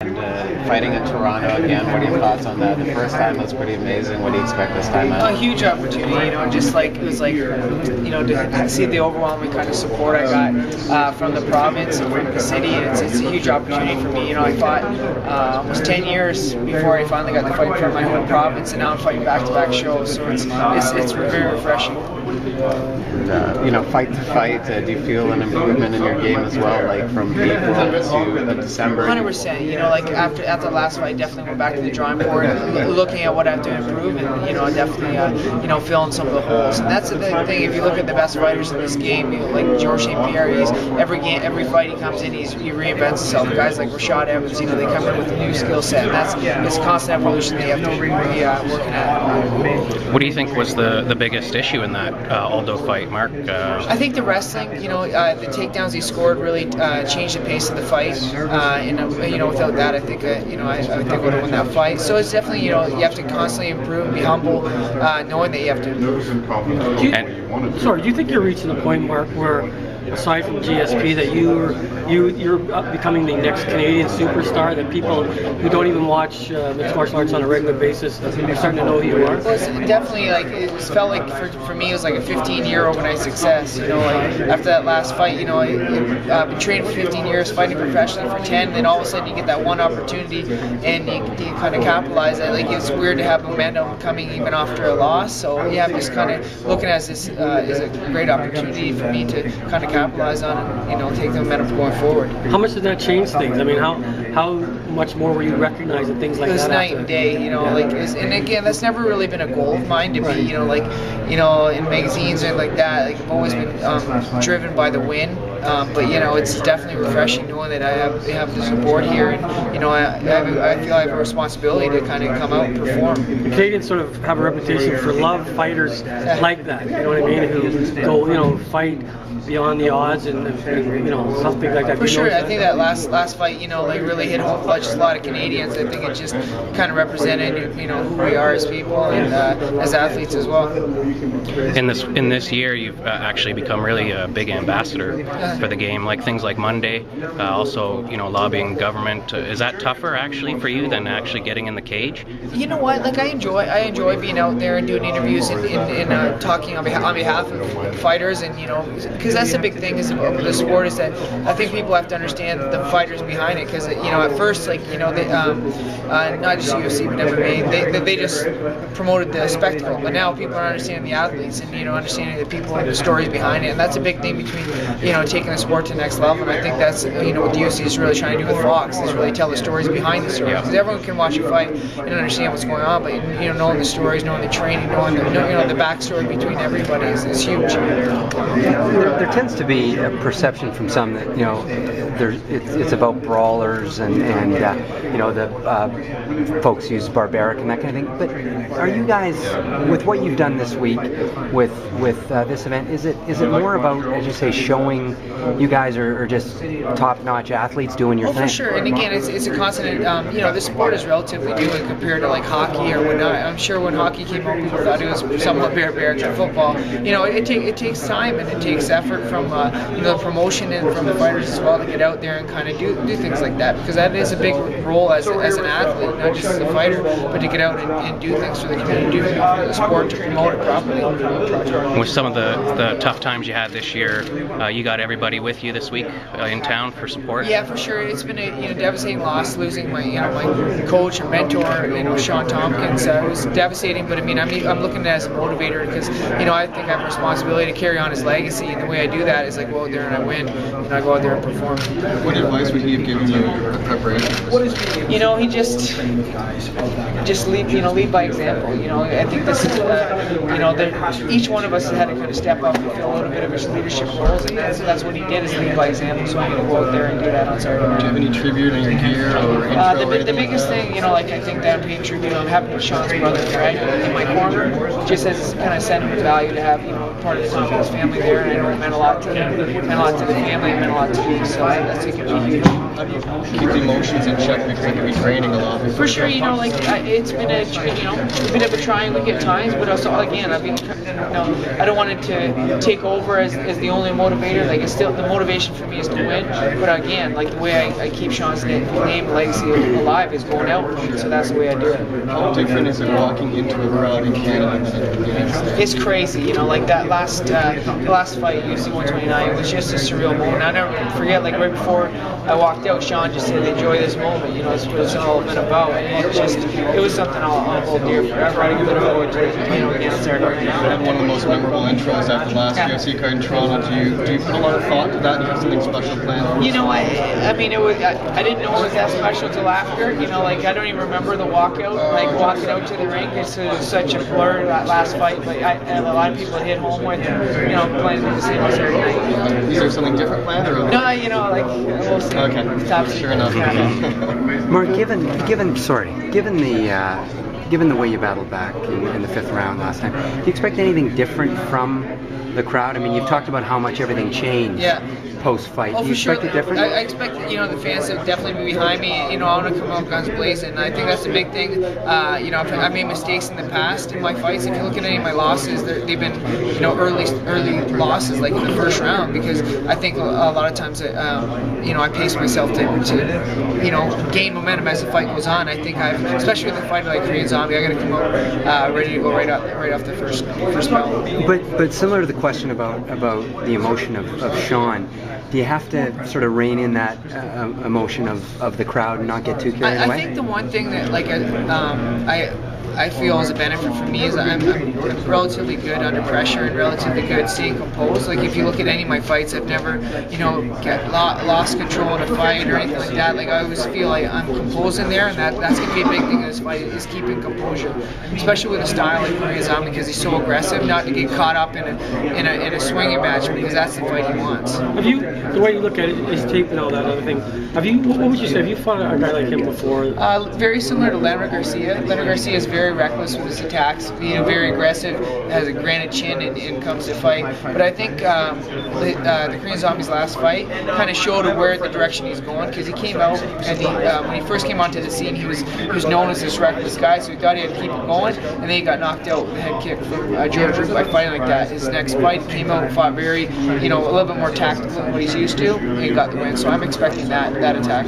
And fighting in Toronto again, what are your thoughts on that? The first time was pretty amazing. What do you expect this time out? A huge opportunity, just like it was like, to see the overwhelming kind of support I got from the province and from the city. It's a huge opportunity for me. I fought almost 10 years before I finally got to fight from my home province, and now I'm fighting back-to-back shows. So it's very refreshing. Fight to fight, do you feel an improvement in your game as well, like from April to December? 100%. Like after the last fight, I definitely went back to the drawing board, looking at what I have to improve, and definitely filling some of the holes. And that's the thing. If you look at the best fighters in this game, like Georges St. Pierre, every fight he comes in, he reinvents himself. Guys like Rashad Evans, they come in with a new skill set. And it's a constant evolution they have to be working at. What do you think was the biggest issue in that Aldo fight, Mark? I think the wrestling, the takedowns he scored really changed the pace of the fight. Without that, I think I would have won that fight. So it's definitely, you have to constantly improve and be humble, knowing that you have to improve. Do you think you're reaching the point, Mark, where aside from GSP, that you're becoming the next Canadian superstar, that people who don't even watch mixed martial arts on a regular basis are starting to know who you are? Well, it's definitely it felt like for me it was like a 15-year overnight success. After that last fight, I've been training for 15 years, fighting professionally for 10, then all of a sudden you get that one opportunity and you kind of capitalize it. It's weird to have momentum coming even after a loss. So yeah, I'm just kind of looking at this as a great opportunity for me to kind of capitalize on and take the momentum going forward. How much did that change things? I mean, how much more were you recognizing things like that? It was night and day, and again, that's never really been a goal of mine to be, in magazines and like that. I've always been driven by the win. But it's definitely refreshing knowing that I have the support here, and I feel I have a responsibility to kind of come out and perform. Canadians sort of have a reputation for love fighters like that. You know what I mean? Who go, fight beyond the odds and something like that. For sure, I think that last fight, really hit home clutch. A lot of Canadians. I think it just kind of represented, who we are as people and as athletes as well. In this year, you've actually become really a big ambassador for the game, like things like Monday, also lobbying government. Is that tougher actually for you than actually getting in the cage? You know what? I enjoy being out there and doing interviews and talking on behalf of fighters, and because that's the big thing with the sport, is that I think people have to understand the fighters behind it, because at first not just UFC but MMA, they just promoted the spectacle, but now people are understanding the athletes and understanding the people and the stories behind it, and that's a big thing between taking the sport to the next level. And I think that's what the UFC is really trying to do with Fox, is really tell the stories behind the stories, because everyone can watch a fight and understand what's going on, but knowing the stories, knowing the training, knowing the backstory between everybody is huge. There tends to be a perception from some that it's about brawlers and the folks use barbaric and that kind of thing. But are you guys, with what you've done this week with this event, is it more about, as you say, showing you guys are just top-notch athletes doing your thing? For sure. And again, it's a constant. This sport is relatively new compared to like hockey or whatnot. I'm sure when hockey came out, people thought it was somewhat barbaric to football. It takes time and it takes effort from the promotion and from the fighters as well to get out there and kind of do things like that, because that is a big role as an athlete, not just as a fighter, but to get out and do things for the community, for the sport, to promote it properly. With some of the tough times you had this year, you got everybody with you this week in town for support? Yeah, for sure. It's been a devastating loss, losing my my coach and mentor, Shawn Tompkins. It was devastating, but I'm looking at it as a motivator, because I think I have a responsibility to carry on his legacy, and the way I do that is I go out there and I win, and I go out there and perform. What advice would he have given you in preparation? He lead by example. I think this is that each one of us had to kind of step up and fill a little bit of his leadership roles, and that's what he did, is lead by example. So I'm going to go out there and do that on Saturday night. Do you have any tribute on your gear or intro? The biggest thing, I think that I'm paying tribute, I'm having Sean's brother Fred in my corner, just as kind of sentiment value to have part of the Tompkins family there, and I know it meant a lot to the family, it meant a lot to me. So I think it'd be huge. How do you keep the emotions in check because it can be draining a lot? For sure, it's been a bit of a trying week at times, but also again, I don't want it to take over as the only motivator. Like it's still the motivation for me is to win, but again, like the way I keep Shawn's name and legacy alive is going out, so that's the way I do it. How different is it walking into a crowd in Canada than in the United States? It's crazy, like that last fight, UFC 129, it was just a surreal moment. I'll never forget, like right before I walked out, Shawn just said, "Enjoy this moment," that's what it's all been about, and it was something I'll hold dear forever. I look forward to against Saturday. And one of the most memorable intros after the last UFC card in Toronto. Do you put a lot of thought to that? Do you have something special planned? I mean, it was. I didn't know it was that special till after. Like I don't even remember the walkout, like walking out to the ring. It was such a blur that last fight. But a lot of people hit home with, playing the same on Saturday night. Is there something different planned? Or? No, like we'll see. Okay. Sure enough. Mark, given the way you battled back in the 5th round last time, do you expect anything different from the crowd? I mean, you've talked about how much everything changed post-fight. Oh, do you for sure. expect it different? I expect the fans to definitely be behind me. I want to come out guns blazing. And I think that's the big thing. I've made mistakes in the past in my fights. If you look at any of my losses, they've been early losses, like in the 1st round, because I think a lot of times I pace myself to gain momentum as the fight goes on. I think especially with a fighter like Korean Zombie, I got to come out ready to go right off the first bell. But similar to the question about the emotion of Shawn, do you have to sort of rein in that emotion of the crowd and not get too carried away? I think the one thing that I feel is a benefit for me is I'm relatively good under pressure and relatively good staying composed. Like if you look at any of my fights, I've never lost control in a fight or anything like that. Like I always feel like I'm composed in there, and that's going to be a big thing in this fight is keeping composure, especially with a style like Korean Zombie, because he's so aggressive, not to get caught up in a swinging match, because that's the fight he wants. Have you, the way you look at it, his tape and all that other thing, what would you say, have you fought a guy like him before? Very similar to Leonard Garcia. Leonard Garcia is very reckless with his attacks, very aggressive, has a granite chin and comes to fight. But I think the Korean Zombie's last fight kind of showed where the direction he's going, because he came out and when he first came onto the scene, he was known as this reckless guy, so he thought he had to keep it going, and then he got knocked out with a head kick from George Root by fighting like that. His next fight came out and fought very, a little bit more tactical than what he's used to, and he got the win. So I'm expecting that attack.